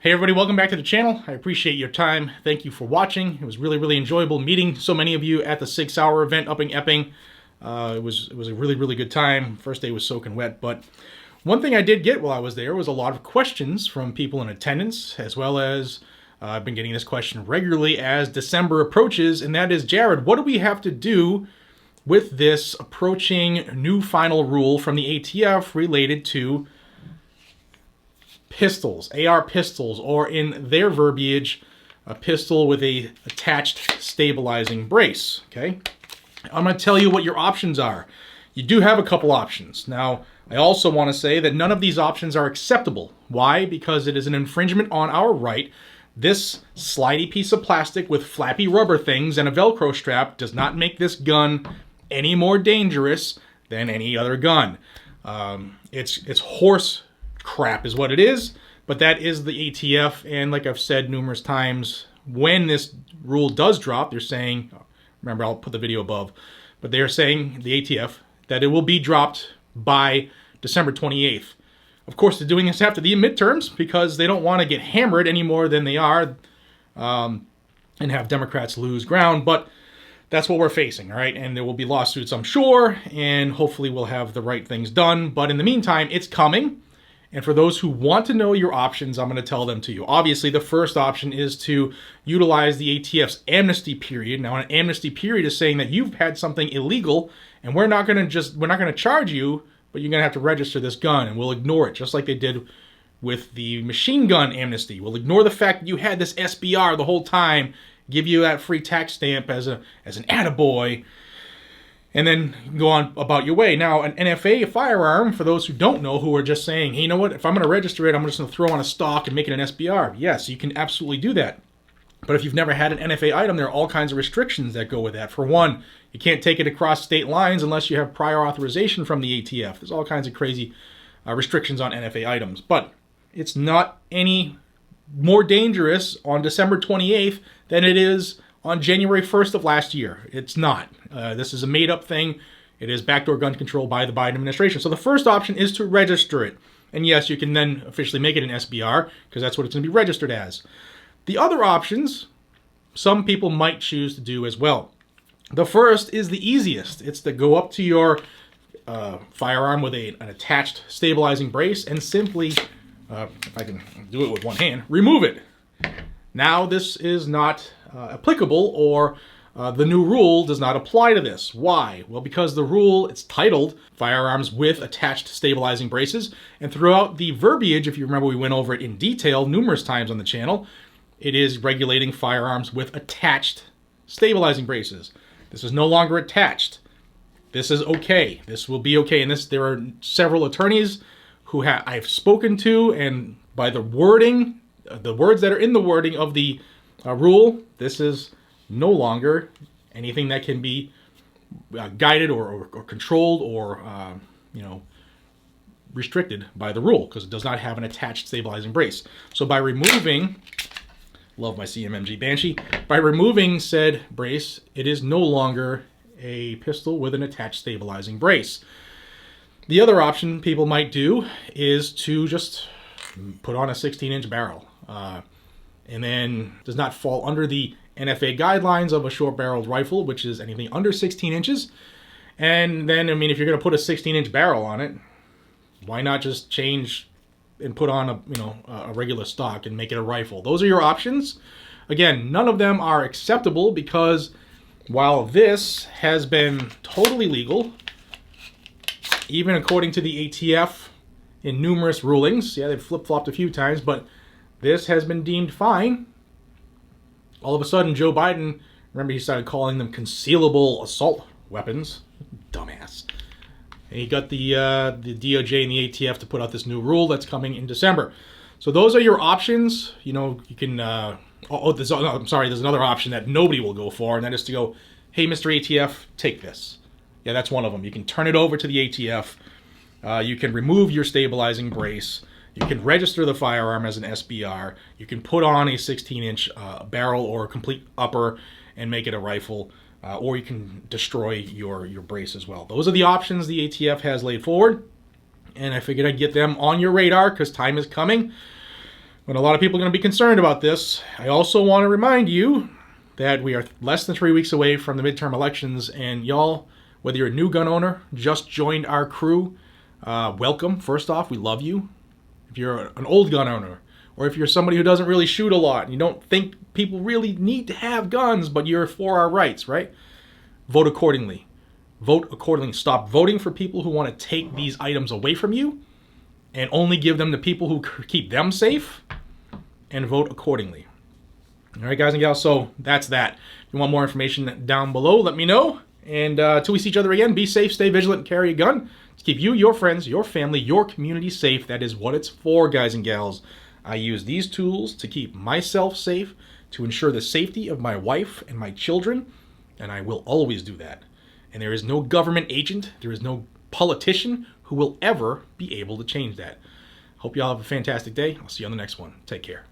Hey everybody, welcome back to the channel. I appreciate your time. Thank you for watching. It was really enjoyable meeting so many of you at the 6 hour event up in Epping. It was a really good time. First day was soaking wet, but one thing I did get while I was there was a lot of questions from people in attendance, as well as I've been getting this question regularly as December approaches, and that is, Jared, what do we have to do with this approaching new final rule from the ATF related to pistols, AR pistols, or in their verbiage, a pistol with a attached stabilizing brace, okay? I'm going to tell you what your options are. You do have a couple options. Now, I also want to say that none of these options are acceptable. Why? Because it is an infringement on our right. This slidey piece of plastic with flappy rubber things and a Velcro strap does not make this gun any more dangerous than any other gun. It's horse crap is what it is, but that is the ATF, and like I've said numerous times, when this rule does drop, they're saying, remember I'll put the video above, but they're saying, the ATF, that it will be dropped by December 28th. Of course, they're doing this after the midterms because they don't want to get hammered any more than they are and have Democrats lose ground, but that's what we're facing, all right? And there will be lawsuits, I'm sure, and hopefully we'll have the right things done, but in the meantime, it's coming. And for those who want to know your options, I'm going to tell them to you. Obviously, the first option is to utilize the ATF's amnesty period. Now, an amnesty period is saying that you've had something illegal, and we're not going to charge you, but you're going to have to register this gun, and we'll ignore it, just like they did with the machine gun amnesty. We'll ignore the fact that you had this SBR the whole time, give you that free tax stamp as an attaboy, and then go on about your way. Now, an NFA firearm, for those who don't know, who are just saying, hey, you know what, if I'm going to register it, I'm just going to throw on a stock and make it an SBR. Yes, you can absolutely do that. But if you've never had an NFA item, there are all kinds of restrictions that go with that. For one, you can't take it across state lines unless you have prior authorization from the ATF. There's all kinds of crazy restrictions on NFA items. But it's not any more dangerous on December 28th than it is on January 1st of last year. It's not. This is a made-up thing. It is backdoor gun control by the Biden administration. So the first option is to register it. And yes, you can then officially make it an SBR, because that's what it's going to be registered as. The other options, some people might choose to do as well. The first is the easiest. It's to go up to your firearm with an attached stabilizing brace and simply, if I can do it with one hand, remove it. Now this is not applicable, or the new rule does not apply to this. Why? Well, because the rule, it's titled Firearms with Attached Stabilizing Braces, and throughout the verbiage, if you remember, we went over it in detail numerous times on the channel, it is regulating firearms with attached stabilizing braces. This is no longer attached. This is okay. This will be okay. And there are several attorneys who I've spoken to, and by the wording, the words that are in the wording of the rule, this is no longer anything that can be guided or controlled or restricted by the rule, because it does not have an attached stabilizing brace. So by removing, love my CMMG Banshee, by removing said brace, it is no longer a pistol with an attached stabilizing brace. The other option people might do is to just put on a 16-inch barrel. And then does not fall under the NFA guidelines of a short-barreled rifle, which is anything under 16 inches. And then, I mean, if you're going to put a 16-inch barrel on it, why not just change and put on a regular stock and make it a rifle? Those are your options. Again, none of them are acceptable, because while this has been totally legal, even according to the ATF in numerous rulings, yeah, they've flip-flopped a few times, but this has been deemed fine. All of a sudden, Joe Biden, remember, he started calling them concealable assault weapons. Dumbass. And he got the DOJ and the ATF to put out this new rule that's coming in December. So those are your options. You know, you can... there's another option that nobody will go for, and that is to go, hey, Mr. ATF, take this. Yeah, that's one of them. You can turn it over to the ATF. You can remove your stabilizing brace. You can register the firearm as an SBR. You can put on a 16-inch barrel or a complete upper and make it a rifle, or you can destroy your brace as well. Those are the options the ATF has laid forward, and I figured I'd get them on your radar because time is coming. When a lot of people are going to be concerned about this, I also want to remind you that we are less than 3 weeks away from the midterm elections, and y'all, whether you're a new gun owner, just joined our crew, welcome. First off, we love you. If you're an old gun owner, or if you're somebody who doesn't really shoot a lot, and you don't think people really need to have guns, but you're for our rights, right? Vote accordingly. Vote accordingly. Stop voting for people who want to take these items away from you, and only give them to people who keep them safe, and vote accordingly. All right, guys and gals, so that's that. If you want more information down below, let me know. And until we see each other again, be safe, stay vigilant, and carry a gun to keep you, your friends, your family, your community safe. That is what it's for, guys and gals. I use these tools to keep myself safe, to ensure the safety of my wife and my children, and I will always do that. And there is no government agent, there is no politician who will ever be able to change that. Hope you all have a fantastic day. I'll see you on the next one. Take care.